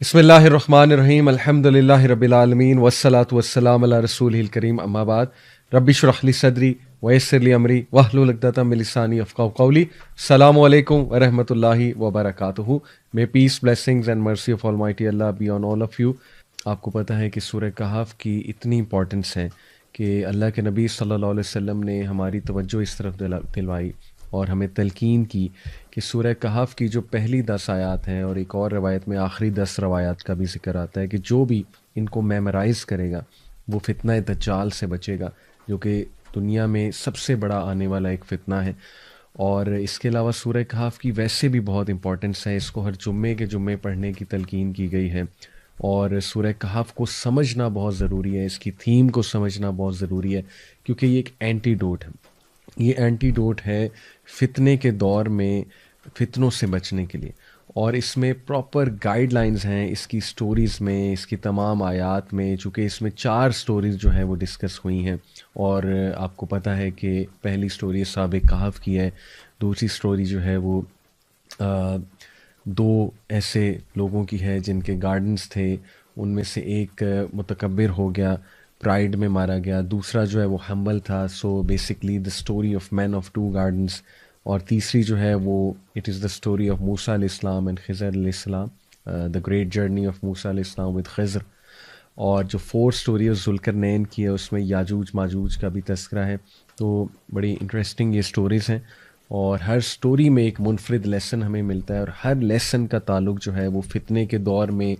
بسم اللہ الرحمن الرحیم الحمد للہ رب العالمین والصلاة والسلام علی رسولہ الکریم اما بعد رب اشرح لی صدری ویسر لی امری واحلل عقدۃ من لسانی یفقہوا قولی. السلام علیکم ورحمۃ اللہ وبرکاتہ. May peace, blessings and mercy of Almighty Allah be on all of you. آپ کو پتہ ہے کہ سورہ کہف کی اتنی امپورٹنس ہے کہ اللہ کے نبی صلی اللہ علیہ وسلم نے ہماری توجہ اس طرف دلوائی اور ہمیں تلقین کی کہ سورہ کہف کی جو پہلی 10 آیات ہیں اور ایک اور روایت میں آخری 10 روایات کا بھی ذکر آتا ہے کہ جو بھی ان کو میمورائز کرے گا وہ فتنہ دجال سے بچے گا، جو کہ دنیا میں سب سے بڑا آنے والا ایک فتنہ ہے. اور اس کے علاوہ سورہ کہف کی ویسے بھی بہت امپورٹنس ہے، اس کو ہر جمعے کے جمعے پڑھنے کی تلقین کی گئی ہے. اور سورہ کہف کو سمجھنا بہت ضروری ہے، اس کی تھیم کو سمجھنا بہت ضروری ہے، کیونکہ یہ ایک اینٹی ڈوٹ ہے. یہ اینٹی ڈوٹ ہے فتنے کے دور میں فتنوں سے بچنے کے لیے، اور اس میں پراپر گائیڈ لائنز ہیں اس کی سٹوریز میں، اس کی تمام آیات میں. چونکہ اس میں 4 سٹوریز جو ہیں وہ ڈسکس ہوئی ہیں، اور آپ کو پتہ ہے کہ پہلی سٹوری اصحاب کہف کی ہے، دوسری سٹوری جو ہے وہ 2 ایسے لوگوں کی ہے جن کے گارڈنز تھے، ان میں سے ایک متکبر ہو گیا، پرائڈ میں مارا گیا، دوسرا جو ہے وہ ہمبل تھا. So basically the story of man of 2 gardens. اور تیسری جو ہے وہ it is the story of موسیٰ علیہ السلام اینڈ خضر علیہ السلام، دا گریٹ جرنی آف موسیٰ علیہ السلام ود خضر. اور جو 4 اسٹوری آف ذوالقرنین کی ہے اس میں یاجوج ماجوج کا بھی تذکرہ ہے. تو بڑی انٹرسٹنگ یہ اسٹوریز ہیں، اور ہر سٹوری میں ایک منفرد لیسن ہمیں ملتا ہے، اور ہر لیسن کا تعلق جو ہے وہ فتنے کے دور میں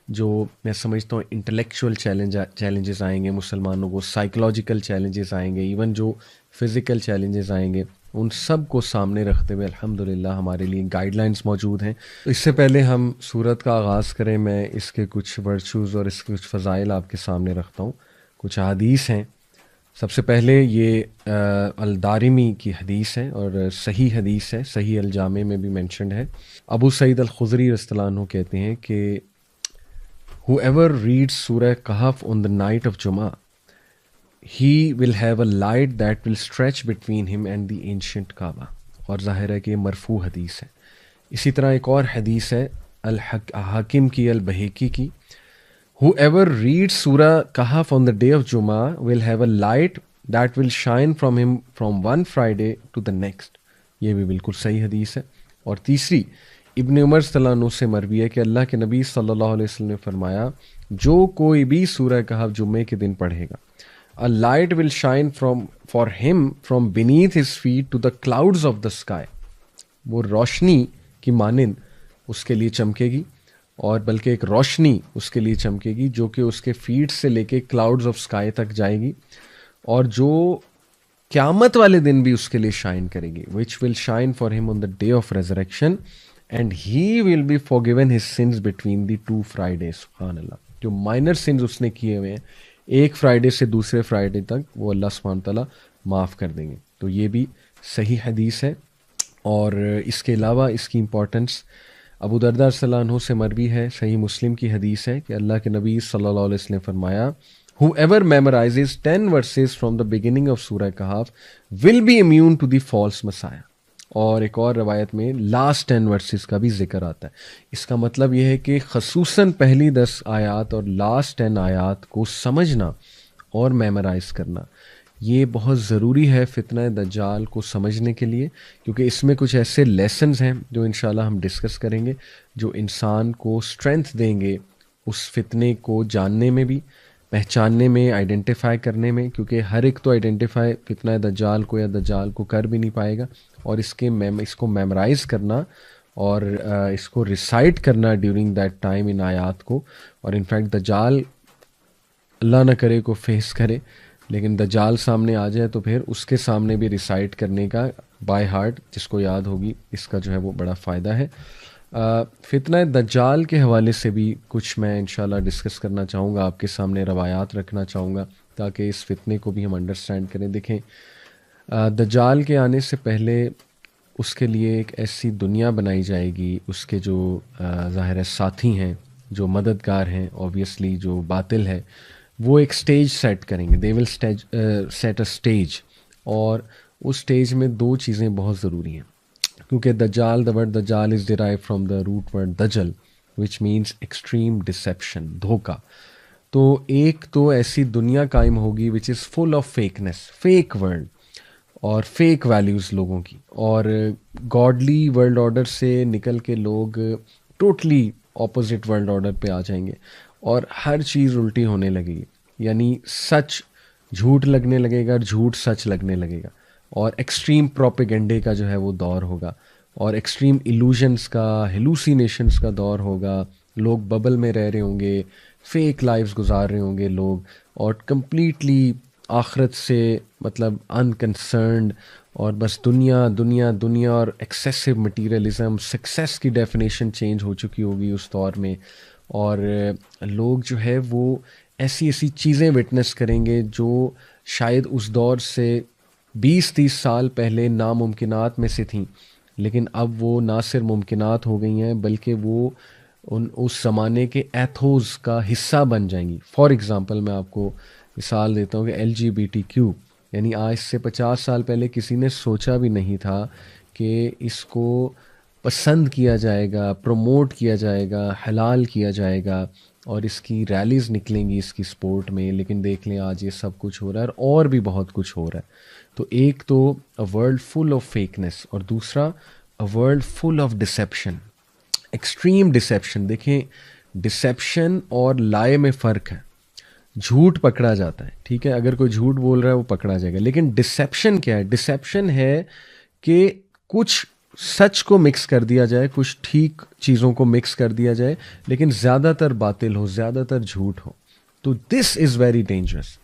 جو میں سمجھتا ہوں انٹلیکچوئل چیلنجز آئیں گے مسلمانوں کو، سائیکلوجیکل چیلنجز آئیں گے، ایون جو فزیکل چیلنجز آئیں گے، ان سب کو سامنے رکھتے ہوئے الحمدللہ ہمارے لیے گائیڈ لائنز موجود ہیں. اس سے پہلے ہم سورت کا آغاز کریں، میں اس کے کچھ ورچوز اور اس کے کچھ فضائل آپ کے سامنے رکھتا ہوں. کچھ احادیث ہیں. سب سے پہلے یہ الدارمی کی حدیث ہے اور صحیح حدیث ہے، صحیح الجامع میں بھی مینشنڈ ہے. ابو سعید الخدری رضی اللہ عنہ کہتے ہیں کہ whoever reads Surah Kahf on the night of Jummah, he will have a light that will stretch between him and the ancient Kaaba. اور ظاہر ہے کہ یہ مرفوع حدیث ہے. اسی طرح ایک اور حدیث ہے حاکم کی البہیقی کی، whoever reads Surah Kahf on the day of Jummah will have a light that will shine from him from one Friday to the next. یہ بھی بالکل صحیح حدیث ہے. اور تیسری ابن عمر صلی اللہ عنہ سے مروی ہے کہ اللہ کے نبی صلی اللہ علیہ وسلم نے فرمایا، جو کوئی بھی سورہ کہف جمعے کے دن پڑھے گا، a light will shine for him from beneath his feet to the clouds of the sky. وہ روشنی کی مانند اس کے لیے چمکے گی، اور بلکہ ایک روشنی اس کے لیے چمکے گی جو کہ اس کے فیٹ سے لے کے کلاؤڈز آف سکائی تک جائے گی، اور جو قیامت والے دن بھی اس کے لیے شائن کرے گی. which will shine for him on the day of resurrection and he will be forgiven his sins between the 2 Fridays. سبحان اللہ. جو مائنر سنز اس نے کیے ہوئے ہیں ایک فرائیڈے سے دوسرے فرائیڈے تک وہ اللہ سبحانہ تعالیٰ معاف کر دیں گے. تو یہ بھی صحیح حدیث ہے. اور اس کے علاوہ اس کی امپورٹنس ابو درداء صلی اللہ عنہ سے مروی ہے، صحیح مسلم کی حدیث ہے کہ اللہ کے نبی صلی اللہ علیہ وسلم نے فرمایا، whoever memorizes 10 verses from the beginning of Surah Kahf will be immune to the false messiah. اور ایک اور روایت میں لاسٹ 10 ورسز کا بھی ذکر آتا ہے. اس کا مطلب یہ ہے کہ خصوصاً پہلی 10 آیات اور لاسٹ 10 آیات کو سمجھنا اور میمورائز کرنا یہ بہت ضروری ہے فتنہ دجال کو سمجھنے کے لیے، کیونکہ اس میں کچھ ایسے لیسنز ہیں جو انشاءاللہ ہم ڈسکس کریں گے جو انسان کو اسٹرینتھ دیں گے اس فتنے کو جاننے میں بھی، پہچاننے میں، آئیڈینٹیفائی کرنے میں. کیونکہ ہر ایک تو آئیڈینٹیفائی فتنہ دجال کو یا دجال کو کر بھی نہیں پائے گا، اور اس کو میمورائز کرنا اور اس کو ریسائٹ کرنا ڈیورنگ دیٹ ٹائم ان آیات کو. اور انفیکٹ دجال اللہ نہ کرے کو فیس کرے، لیکن دجال سامنے آ جائے تو پھر اس کے سامنے بھی ریسائٹ کرنے کا بائی ہارٹ جس کو یاد ہوگی، اس کا جو ہے وہ بڑا فائدہ ہے. فتنہ دجال کے حوالے سے بھی کچھ میں انشاءاللہ ڈسکس کرنا چاہوں گا، آپ کے سامنے روایات رکھنا چاہوں گا تاکہ اس فتنے کو بھی ہم انڈرسٹینڈ کریں. دیکھیں، دجال کے آنے سے پہلے اس کے لیے ایک ایسی دنیا بنائی جائے گی، اس کے جو ظاہر ساتھی ہیں، جو مددگار ہیں، اوبویسلی جو باطل ہے وہ ایک سٹیج سیٹ کریں گے. دے ول سیٹ اے سٹیج، اور اس سٹیج میں 2 چیزیں بہت ضروری ہیں، کیونکہ دجال، the word Dajjal is derived from the root word dajal which means extreme deception, دھوکا. تو ایک تو ایسی دنیا قائم ہوگی which is full of fakeness, fake world اور فیک ویلیوز لوگوں کی, اور گاڈلی ورلڈ آرڈر سے نکل کے لوگ ٹوٹلی اپوزٹ ورلڈ آرڈر پہ آ جائیں گے, اور ہر چیز الٹی ہونے لگے گی. یعنی سچ جھوٹ لگنے لگے گا, جھوٹ سچ لگنے لگے گا, اور ایکسٹریم پروپیگنڈے کا جو ہے وہ دور ہوگا, اور ایکسٹریم ایلوژنس کا, ہیلوسینیشنس کا دور ہوگا. لوگ ببل میں رہ رہے ہوں گے, فیک لائفز گزار رہے ہوں گے لوگ, اور کمپلیٹلی آخرت سے مطلب انکنسرنڈ, اور بس دنیا دنیا دنیا, اور ایکسیسو مٹیریلزم, سکسیس کی ڈیفینیشن چینج ہو چکی ہوگی اس دور میں. اور لوگ جو ہے وہ ایسی ایسی چیزیں وٹنس کریں گے جو شاید اس دور سے 20-30 سال پہلے ناممکنات میں سے تھیں, لیکن اب وہ نہ صرف ممکنات ہو گئی ہیں بلکہ وہ اس زمانے کے ایتھوز کا حصہ بن جائیں گی. فار ایگزامپل میں آپ کو مثال دیتا ہوں کہ LGBTQ, یعنی آج سے 50 سال پہلے کسی نے سوچا بھی نہیں تھا کہ اس کو پسند کیا جائے گا, پروموٹ کیا جائے گا, حلال کیا جائے گا, اور اس کی ریلیز نکلیں گی اس کی سپورٹ میں. لیکن دیکھ لیں آج یہ سب کچھ ہو رہا ہے, اور بھی بہت کچھ ہو رہا ہے. تو ایک تو اے ورلڈ فل آف فیکنس, اور دوسرا a world full of deception, extreme deception. دیکھیں ڈسیپشن اور لائے میں فرق ہے. جھوٹ پکڑا جاتا ہے, ٹھیک ہے, اگر کوئی جھوٹ بول رہا ہے وہ پکڑا جائے گا. لیکن ڈسیپشن کیا ہے؟ ڈسیپشن ہے کہ کچھ سچ کو مکس کر دیا جائے, کچھ ٹھیک چیزوں کو مکس کر دیا جائے, لیکن زیادہ تر باطل ہو, زیادہ تر جھوٹ ہو. تو دس از ویری ڈینجرس.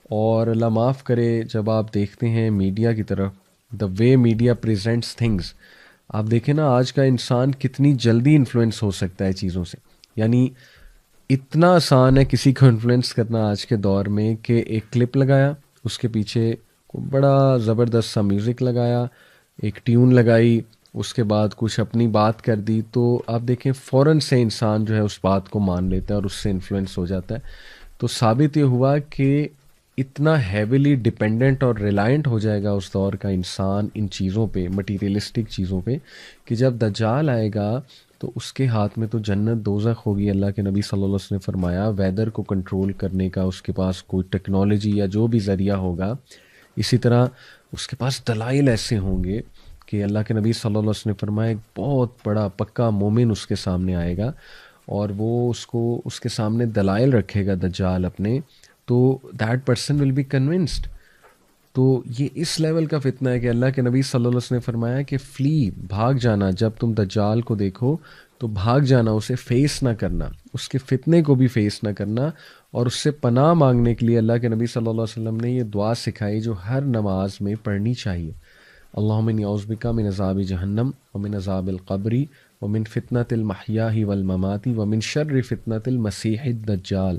اور اللہ معاف کرے, جب آپ دیکھتے ہیں میڈیا کی طرف, دا وے میڈیا پریزنٹس تھنگس, آپ دیکھیں نا آج کا انسان کتنی جلدی انفلوئنس ہو سکتا ہے چیزوں سے. یعنی اتنا آسان ہے کسی کو انفلوئنس کرنا آج کے دور میں کہ ایک کلپ لگایا, اس کے پیچھے بڑا زبردست سا میوزک لگایا, ایک ٹیون لگائی, اس کے بعد کچھ اپنی بات کر دی, تو آپ دیکھیں فوراً سے انسان جو ہے اس بات کو مان لیتا ہے اور اس سے انفلوئنس ہو جاتا ہے. تو ثابت یہ ہوا کہ اتنا ہیویلی ڈپینڈنٹ اور ریلائنٹ ہو جائے گا اس دور کا انسان ان چیزوں پہ, مٹیریلسٹک چیزوں پہ, کہ جب دجال آئے گا تو اس کے ہاتھ میں تو جنت دوزخ ہوگی. اللہ کے نبی صلی اللہ علیہ وسلم نے فرمایا ویدر کو کنٹرول کرنے کا اس کے پاس کوئی ٹیکنالوجی یا جو بھی ذریعہ ہوگا, اسی طرح اس کے پاس دلائل ایسے ہوں گے کہ اللہ کے نبی صلی اللہ علیہ وسلم نے فرمایا ایک بہت بڑا پکا مومن اس کے سامنے آئے گا, اور وہ اس کے سامنے دلائل رکھے گا دجال اپنے, تو that person will be convinced. تو یہ اس لیول کا فتنہ ہے کہ اللہ کے نبی صلی اللہ علیہ وسلم نے فرمایا کہ فلی, بھاگ جانا, جب تم دجال کو دیکھو تو بھاگ جانا, اسے فیس نہ کرنا, اس کے فتنے کو بھی فیس نہ کرنا, اور اس سے پناہ مانگنے کے لیے اللہ کے نبی صلی اللہ علیہ وسلم نے یہ دعا سکھائی جو ہر نماز میں پڑھنی چاہیے. اللہم انی اعوذ بک من عذاب جہنم ومن عذاب القبر ومن فتنۃ المحیاء والممات ومن شر فتنۃ المسیح الدجال.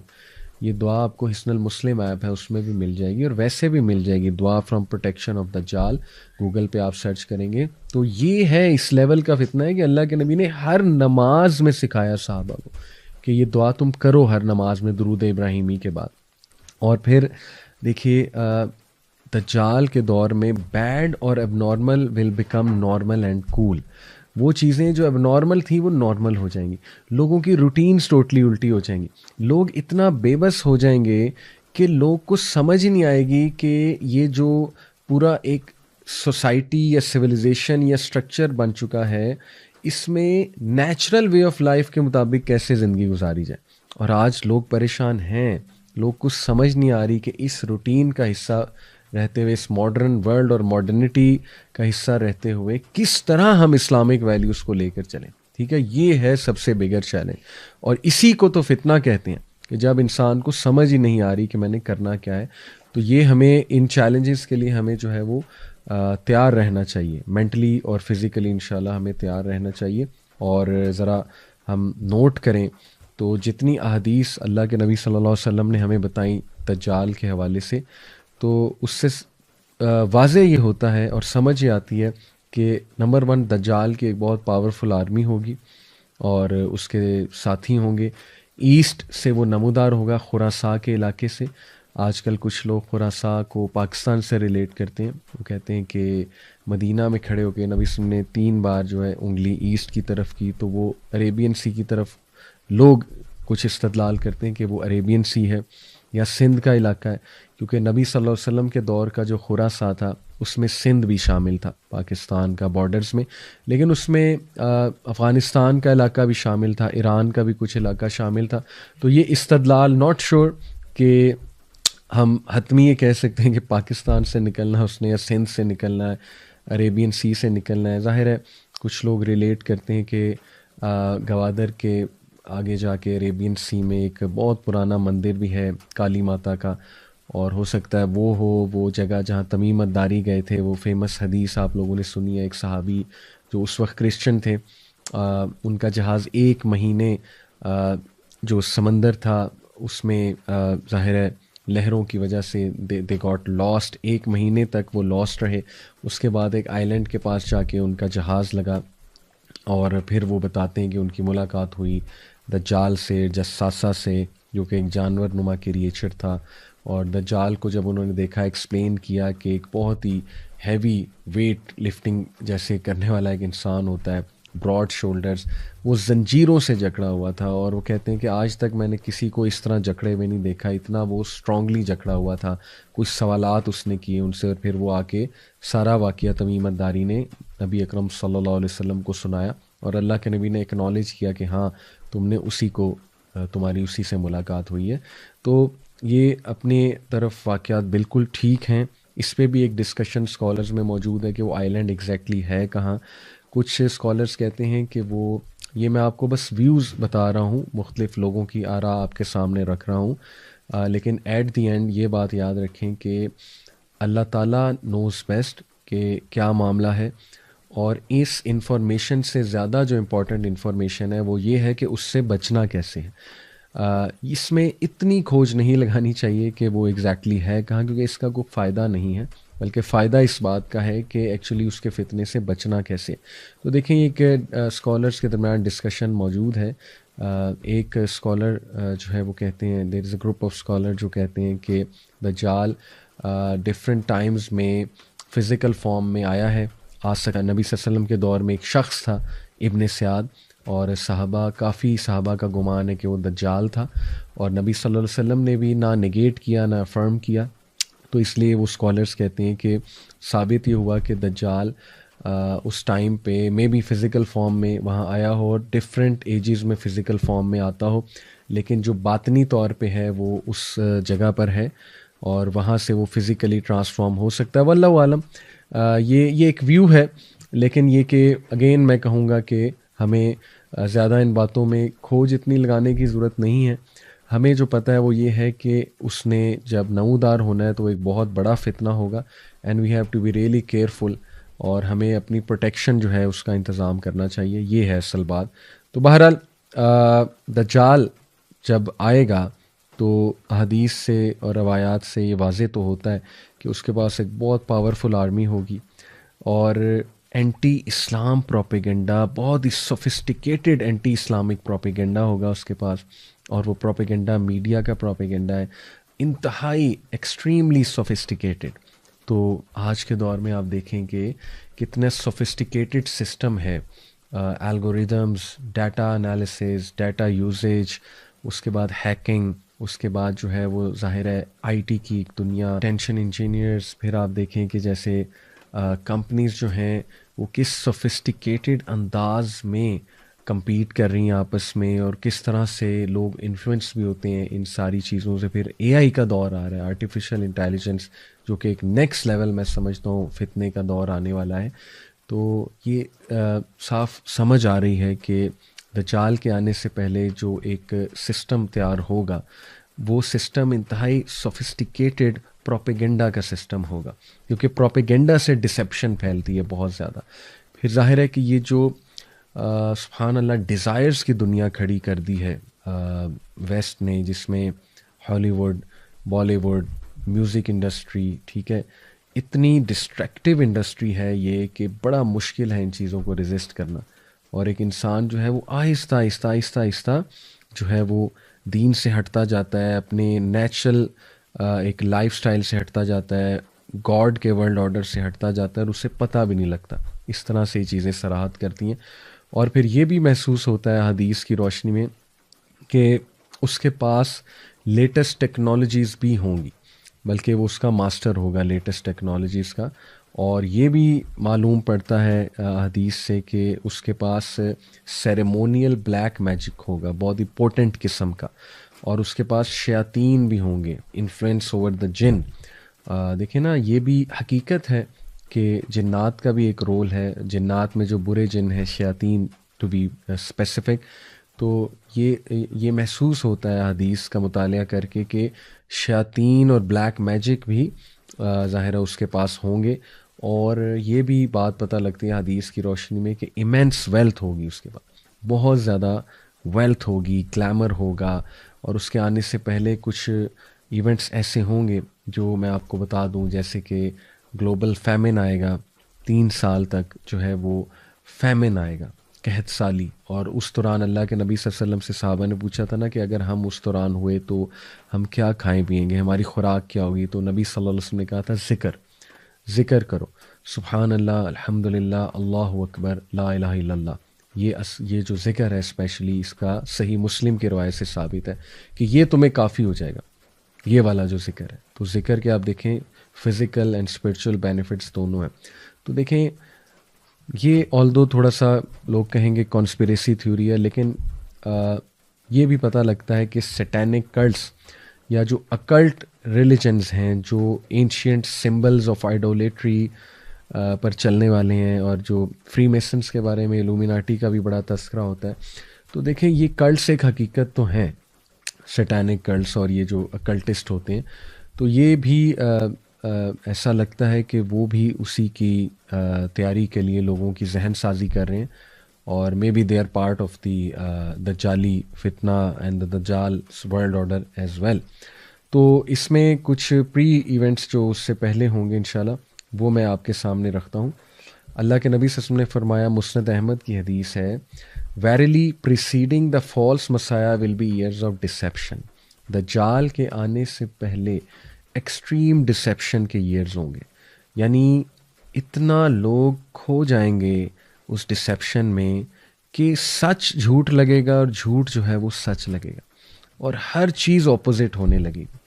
یہ دعا آپ کو حسن المسلم ایپ ہے اس میں بھی مل جائے گی, اور ویسے بھی مل جائے گی, دعا فرام پروٹیکشن آف دجال, گوگل پہ آپ سرچ کریں گے. تو یہ ہے اس لیول کا فتنہ ہے کہ اللہ کے نبی نے ہر نماز میں سکھایا صحابہ کو کہ یہ دعا تم کرو ہر نماز میں درود ابراہیمی کے بعد. اور پھر دیکھیے دجال کے دور میں بیڈ اور اب normal will become normal and cool. وہ چیزیں جو اب نارمل تھیں وہ نارمل ہو جائیں گی, لوگوں کی روٹینز ٹوٹلی الٹی ہو جائیں گی, لوگ اتنا بے بس ہو جائیں گے کہ لوگ کو سمجھ ہی نہیں آئے گی کہ یہ جو پورا ایک سوسائٹی یا سویلائزیشن یا اسٹرکچر بن چکا ہے اس میں نیچرل وے آف لائف کے مطابق کیسے زندگی گزاری جائے. اور آج لوگ پریشان ہیں, لوگ کو سمجھ نہیں آ رہی کہ اس روٹین کا حصہ رہتے ہوئے, اس ماڈرن ورلڈ اور ماڈرنٹی کا حصہ رہتے ہوئے کس طرح ہم اسلامک ویلیوز کو لے کر چلیں. ٹھیک ہے, یہ ہے سب سے بگر چیلنج, اور اسی کو تو فتنہ کہتے ہیں کہ جب انسان کو سمجھ ہی نہیں آ رہی کہ میں نے کرنا کیا ہے. تو یہ ہمیں ان چیلنجز کے لیے ہمیں جو ہے وہ تیار رہنا چاہیے, مینٹلی اور فزیکلی انشاءاللہ ہمیں تیار رہنا چاہیے. اور ذرا ہم نوٹ کریں تو جتنی احادیث اللہ کے نبی صلی اللہ علیہ وسلم نے ہمیں بتائیں دجال کے حوالے سے, تو اس سے واضح یہ ہوتا ہے اور سمجھ یہ آتی ہے کہ نمبر 1 دجال کی ایک بہت پاورفل آرمی ہوگی اور اس کے ساتھی ہوں گے. ایسٹ سے وہ نمودار ہوگا, خراساں کے علاقے سے. آج کل کچھ لوگ خراساں کو پاکستان سے ریلیٹ کرتے ہیں, وہ کہتے ہیں کہ مدینہ میں کھڑے ہو کے نبی صلی اللہ علیہ وسلم نے 3 بار جو ہے انگلی ایسٹ کی طرف کی تو وہ عریبین سی کی طرف لوگ کچھ استدلال کرتے ہیں کہ وہ عریبین سی ہے یا سندھ کا علاقہ ہے، کیونکہ نبی صلی اللہ علیہ وسلم کے دور کا جو خراساں تھا اس میں سندھ بھی شامل تھا پاکستان کا بارڈرز میں، لیکن اس میں افغانستان کا علاقہ بھی شامل تھا، ایران کا بھی کچھ علاقہ شامل تھا. تو یہ استدلال ناٹ شور کہ ہم حتمی یہ کہہ سکتے ہیں کہ پاکستان سے نکلنا ہے اس نے یا سندھ سے نکلنا ہے، عریبین سی سے نکلنا ہے. ظاہر ہے کچھ لوگ ریلیٹ کرتے ہیں کہ گوادر کے آگے جا کے عریبین سی میں ایک بہت پرانا مندر بھی ہے کالی ماتا کا، اور ہو سکتا ہے وہ ہو وہ جگہ جہاں تمیمت داری گئے تھے. وہ فیمس حدیث آپ لوگوں نے سنی ہے، ایک صحابی جو اس وقت کرسچن تھے، ان کا جہاز ایک مہینے جو سمندر تھا اس میں ظاہر ہے لہروں کی وجہ سے دے گاٹ لاسٹ، ایک مہینے تک وہ لاسٹ رہے. اس کے بعد ایک آئی لینڈ کے پاس جا کے ان کا جہاز لگا، اور پھر وہ بتاتے ہیں کہ ان کی ملاقات ہوئی دجال سے، جساسہ سے، جو کہ ایک جانور نما کریچر تھا. اور دجال کو جب انہوں نے دیکھا، ایکسپلین کیا کہ ایک بہت ہی ہیوی ویٹ لفٹنگ جیسے کرنے والا ایک انسان ہوتا ہے، براڈ شولڈرز، وہ زنجیروں سے جکڑا ہوا تھا. اور وہ کہتے ہیں کہ آج تک میں نے کسی کو اس طرح جکڑے ہوئے نہیں دیکھا، اتنا وہ اسٹرانگلی جکڑا ہوا تھا. کچھ سوالات اس نے کیے ان سے، اور پھر وہ آ کے سارا واقعہ تمیمت داری نے نبی اکرم صلی اللہ علیہ وسلم کو سنایا، اور اللہ کے نبی نے اکنالج کیا کہ ہاں تم نے اسی کو، تمہاری اسی سے ملاقات ہوئی ہے. تو یہ اپنے طرف واقعات بالکل ٹھیک ہیں. اس پہ بھی ایک ڈسکشن اسکالرز میں موجود ہے کہ وہ آئی لینڈ ایگزیکٹلی ہے کہاں. کچھ اسکالرز کہتے ہیں کہ وہ، یہ میں آپ کو بس ویوز بتا رہا ہوں، مختلف لوگوں کی آراء آپ کے سامنے رکھ رہا ہوں، لیکن ایٹ دی اینڈ یہ بات یاد رکھیں کہ اللہ تعالیٰ نوز بیسٹ کہ کیا معاملہ ہے. اور اس انفارمیشن سے زیادہ جو امپورٹنٹ انفارمیشن ہے وہ یہ ہے کہ اس سے بچنا کیسے ہے. اس میں اتنی کھوج نہیں لگانی چاہیے کہ وہ ایگزیکٹلی ہے کہاں، کیونکہ اس کا کوئی فائدہ نہیں ہے، بلکہ فائدہ اس بات کا ہے کہ ایکچولی اس کے فتنے سے بچنا کیسے. تو دیکھیں ایک اسکالرس کے درمیان ڈسکشن موجود ہے. ایک اسکالر جو ہے وہ کہتے ہیں، دیر از اے گروپ آف اسکالر جو کہتے ہیں کہ دجال ڈفرینٹ ٹائمز میں فزیکل فارم میں آیا ہے، آ سکا. نبی صلی اللہ علیہ وسلم کے دور میں ایک شخص تھا ابن سیاد، اور کافی صحابہ کا گمان ہے کہ وہ دجال تھا، اور نبی صلی اللہ علیہ وسلم نے بھی نہ نگیٹ کیا نہ افرم کیا. تو اس لیے وہ اسکالرس کہتے ہیں کہ ثابت یہ ہوا کہ دجال اس ٹائم پہ مے بی فزیکل فارم میں وہاں آیا ہو، اور ڈفرینٹ ایجز میں فزیکل فارم میں آتا ہو، لیکن جو باطنی طور پہ ہے وہ اس جگہ پر ہے، اور وہاں سے وہ فزیکلی ٹرانسفارم ہو سکتا ہے. واللہ عالم. یہ ایک ویو ہے، لیکن یہ کہ اگین میں کہوں گا کہ ہمیں زیادہ ان باتوں میں کھوج اتنی لگانے کی ضرورت نہیں ہے. ہمیں جو پتہ ہے وہ یہ ہے کہ اس نے جب نمودار ہونا ہے تو ایک بہت بڑا فتنہ ہوگا، and we have to be really careful, اور ہمیں اپنی پروٹیکشن جو ہے اس کا انتظام کرنا چاہیے. یہ ہے اصل بات. تو بہرحال دجال جب آئے گا تو حدیث سے اور روایات سے یہ واضح تو ہوتا ہے کہ اس کے پاس ایک بہت پاورفل آرمی ہوگی، اور اینٹی اسلام پروپیگنڈا، بہت ہی سوفسٹیکیٹڈ اینٹی اسلامک پروپیگنڈا ہوگا اس کے پاس. اور وہ پروپیگنڈا میڈیا کا پروپیگنڈا ہے، انتہائی ایکسٹریملی سوفسٹیکیٹڈ. تو آج کے دور میں آپ دیکھیں کہ کتنے سوفسٹیکیٹڈ سسٹم ہے، algorithms, data analysis, data usage, اس کے بعد ہیکنگ، اس کے بعد جو ہے وہ ظاہر ہے آئی ٹی کی ایک دنیا، ٹینشن انجینئرز. پھر آپ دیکھیں کہ جیسے کمپنیز جو ہیں وہ کس سوفسٹیکیٹڈ انداز میں کمپیٹ کر رہی ہیں آپس میں، اور کس طرح سے لوگ انفلوئنس بھی ہوتے ہیں ان ساری چیزوں سے. پھر اے آئی کا دور آ رہا ہے، آرٹیفیشل انٹیلیجنس، جو کہ ایک نیکسٹ لیول میں سمجھتا ہوں فتنے کا دور آنے والا ہے. تو یہ صاف سمجھ آ رہی ہے کہ دجال کے آنے سے پہلے جو ایک سسٹم تیار ہوگا وہ سسٹم انتہائی سوفسٹیکیٹڈ پروپیگنڈا کا سسٹم ہوگا، کیونکہ پروپیگنڈا سے ڈسیپشن پھیلتی ہے بہت زیادہ. پھر ظاہر ہے کہ یہ جو سبحان اللہ ڈیزائرز کی دنیا کھڑی کر دی ہے ویسٹ نے، جس میں Hollywood, Bollywood, music industry, ٹھیک ہے، اتنی ڈسٹریکٹیو انڈسٹری ہے یہ کہ بڑا مشکل ہے ان چیزوں کو ریزسٹ کرنا. اور ایک انسان جو ہے وہ آہستہ آہستہ آہستہ آہستہ جو ہے وہ دین سے ہٹتا جاتا ہے، اپنے نیچرل ایک لائف سٹائل سے ہٹتا جاتا ہے، گاڈ کے ورلڈ آرڈر سے ہٹتا جاتا ہے، اور اسے پتہ بھی نہیں لگتا. اس طرح سے یہ چیزیں صراحت کرتی ہیں. اور پھر یہ بھی محسوس ہوتا ہے حدیث کی روشنی میں کہ اس کے پاس لیٹسٹ ٹیکنالوجیز بھی ہوں گی، بلکہ وہ اس کا ماسٹر ہوگا لیٹسٹ ٹیکنالوجیز کا. اور یہ بھی معلوم پڑتا ہے حدیث سے کہ اس کے پاس سیریمونیل بلیک میجک ہوگا، بہت ہی پوٹنٹ قسم کا. اور اس کے پاس شیاطین بھی ہوں گے، انفلوئنس اوور دا جن. دیکھیں نا، یہ بھی حقیقت ہے کہ جنات کا بھی ایک رول ہے. جنات میں جو برے جن ہیں، شیاطین ٹو بی اسپیسیفک، تو یہ محسوس ہوتا ہے حدیث کا مطالعہ کر کے کہ شیاطین اور بلیک میجک بھی ظاہر ہے اس کے پاس ہوں گے. اور یہ بھی بات پتہ لگتی ہے حدیث کی روشنی میں کہ ایمینس ویلتھ ہوگی اس کے پاس، بہت زیادہ ویلتھ ہوگی، گلیمر ہوگا. اور اس کے آنے سے پہلے کچھ ایونٹس ایسے ہوں گے جو میں آپ کو بتا دوں، جیسے کہ گلوبل فیمن آئے گا، 3 سال تک جو ہے وہ فیمن آئے گا، قحط سالی. اور اس دوران اللہ کے نبی صلی اللہ علیہ وسلم سے صحابہ نے پوچھا تھا نا کہ اگر ہم اس دوران ہوئے تو ہم کیا کھائیں پیئیں گے، ہماری خوراک کیا ہوگی؟ تو نبی صلی اللہ علیہ وسلم نے کہا تھا ذکر کرو، سبحان اللہ، الحمد للہ، اللہ اکبر، لا الہ الا اللہ. یہ جو ذکر ہے اسپیشلی، اس کا صحیح مسلم کی روایت سے ثابت ہے کہ یہ تمہیں کافی ہو جائے گا، یہ والا جو ذکر ہے. تو ذکر کے آپ دیکھیں فزیکل اینڈ اسپرچول بینیفٹس دونوں ہیں. تو دیکھیں یہ آلدو تھوڑا سا لوگ کہیں گے کانسپریسی تھیوری ہے، لیکن یہ بھی پتہ لگتا ہے کہ سیٹینک کلٹس یا جو اکلٹ ریلیجنز ہیں، جو اینشینٹ سمبلز آف آئیڈولیٹری پر چلنے والے ہیں، اور جو فری میسنس کے بارے میں الومیناٹی کا بھی بڑا تذکرہ ہوتا ہے. تو دیکھیں یہ کلٹس ایک حقیقت تو ہیں، سیٹینک کلٹس اور یہ جو اکلٹسٹ ہوتے ہیں، تو یہ بھی ایسا لگتا ہے کہ وہ بھی اسی کی تیاری کے لیے لوگوں کی ذہن سازی کر رہے ہیں. اور maybe they are part of the دجالی فتنہ اینڈ دا دجال ورلڈ آرڈر ایز ویل. تو اس میں کچھ پری ایونٹس جو اس سے پہلے ہوں گے انشاءاللہ وہ میں آپ کے سامنے رکھتا ہوں. اللہ کے نبی صلی اللہ علیہ وسلم نے فرمایا، مسند احمد کی حدیث ہے، verily preceding the false messiah will be years of deception. دجال کے آنے سے پہلے ایکسٹریم ڈسیپشن کے ایئرز ہوں گے، یعنی اتنا لوگ کھو جائیں گے اس ڈسیپشن میں کہ سچ جھوٹ لگے گا اور جھوٹ جو ہے وہ سچ لگے گا، اور ہر چیز اپوزٹ ہونے لگے گی.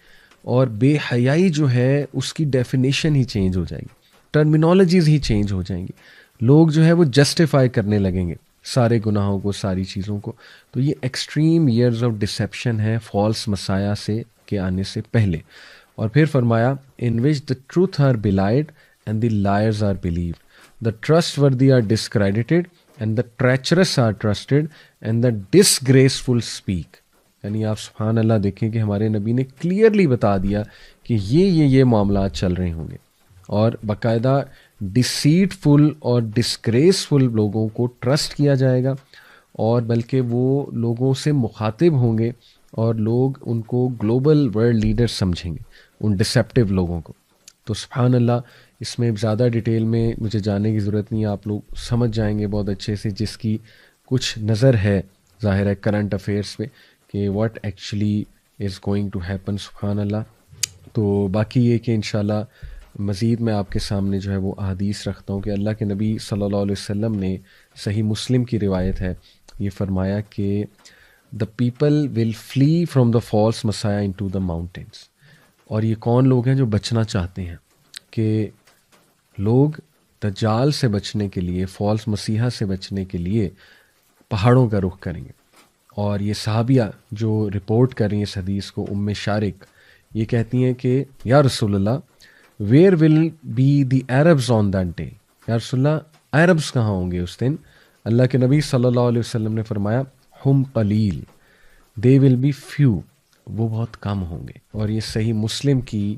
اور بے حیائی جو ہے اس کی ڈیفینیشن ہی چینج ہو جائے گی، ٹرمینالوجیز ہی چینج ہو جائیں گی. لوگ جو ہے وہ جسٹیفائی کرنے لگیں گے سارے گناہوں کو، ساری چیزوں کو. تو یہ ایکسٹریم ایئرز آف ڈسیپشن ہے فالس مسایا سے کے آنے سے پہلے. اور پھر فرمایا، in which the truth are belied and the liars are believed, the trustworthy are discredited and the treacherous are trusted and the disgraceful speak. یعنی آپ سبحان اللہ دیکھیں کہ ہمارے نبی نے کلیئرلی بتا دیا کہ یہ معاملات چل رہے ہوں گے، اور باقاعدہ ڈسیٹ فل اور ڈسگریسفل لوگوں کو ٹرسٹ کیا جائے گا، اور بلکہ وہ لوگوں سے مخاطب ہوں گے اور لوگ ان کو گلوبل ورلڈ لیڈر سمجھیں گے، ان ڈسیپٹیو لوگوں کو. تو سبحان اللہ، اس میں زیادہ ڈیٹیل میں مجھے جانے کی ضرورت نہیں ہے، آپ لوگ سمجھ جائیں گے بہت اچھے سے، جس کی کچھ نظر ہے ظاہر ہے کرنٹ افیئرس پہ کہ what actually is going to happen. سبحان اللہ. تو باقی یہ کہ انشاءاللہ مزید میں آپ کے سامنے جو ہے وہ احادیث رکھتا ہوں کہ اللہ کے نبی صلی اللہ علیہ وسلم نے، صحیح مسلم کی روایت ہے، یہ فرمایا کہ the people will flee from the false messiah into the mountains. اور یہ کون لوگ ہیں جو بچنا چاہتے ہیں؟ کہ لوگ دجال سے بچنے کے لیے، فالس مسیحا سے بچنے کے لیے پہاڑوں کا رخ کریں گے. اور یہ صحابیہ جو رپورٹ کر رہی ہیں اس حدیث کو، ام شارق، یہ کہتی ہیں کہ یا رسول اللہ، where will be the Arabs on that day? یا رسول اللہ عربز کہاں ہوں گے اس دن؟ اللہ کے نبی صلی اللہ علیہ وسلم نے فرمایا، ہم قلیل، دے ول بی فیو، وہ بہت کم ہوں گے. اور یہ صحیح مسلم کی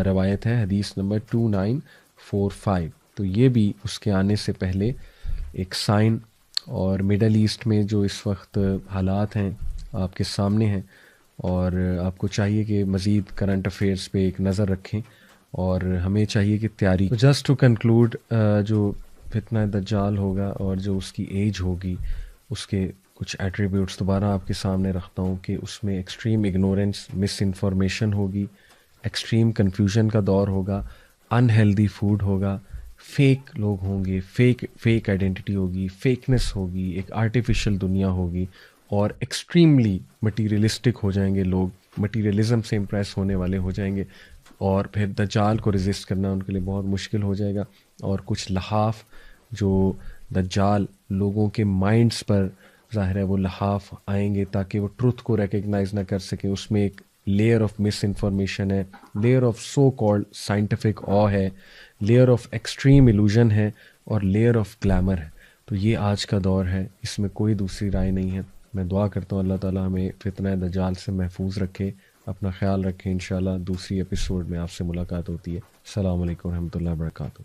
روایت ہے، حدیث نمبر 2945. تو یہ بھی اس کے آنے سے پہلے ایک سائن. اور مڈل ایسٹ میں جو اس وقت حالات ہیں آپ کے سامنے ہیں، اور آپ کو چاہیے کہ مزید کرنٹ افیئرس پہ ایک نظر رکھیں، اور ہمیں چاہیے کہ تیاری. جسٹ ٹو کنکلوڈ، جو فتنہ دجال ہوگا اور جو اس کی ایج ہوگی، اس کے کچھ ایٹریبیوٹس دوبارہ آپ کے سامنے رکھتا ہوں کہ اس میں ایکسٹریم اگنورنس، مس انفارمیشن ہوگی، ایکسٹریم کنفیوژن کا دور ہوگا، ان ہیلدی فوڈ ہوگا، فیک لوگ ہوں گے، فیک آئیڈینٹی ہوگی، فیکنس ہوگی، ایک آرٹیفیشل دنیا ہوگی، اور ایکسٹریملی مٹیریلسٹک ہو جائیں گے لوگ, مٹیریلزم سے امپریس ہونے والے ہو جائیں گے, اور پھر دجال کو ریزسٹ کرنا ان کے لیے بہت مشکل ہو جائے گا. اور کچھ لحاف جو دجال لوگوں کے مائنڈز پر ظاہر ہے وہ لحاف آئیں گے تاکہ وہ ٹروتھ کو ریکگنائز نہ کر سکیں. اس میں ایک لیئر آف مس انفارمیشن ہے, layer of so called scientific آ ہے, لیئر آف ایکسٹریم ایلوژن ہے, اور لیئر آف گلیمر ہے. تو یہ آج کا دور ہے, اس میں کوئی دوسری رائے نہیں ہے. میں دعا کرتا ہوں اللہ تعالیٰ ہمیں فتنہ دجال سے محفوظ رکھے. اپنا خیال رکھیں. انشاءاللہ دوسری ایپیسوڈ میں آپ سے ملاقات ہوتی ہے. السلام علیکم ورحمۃ اللہ وبرکاتہ.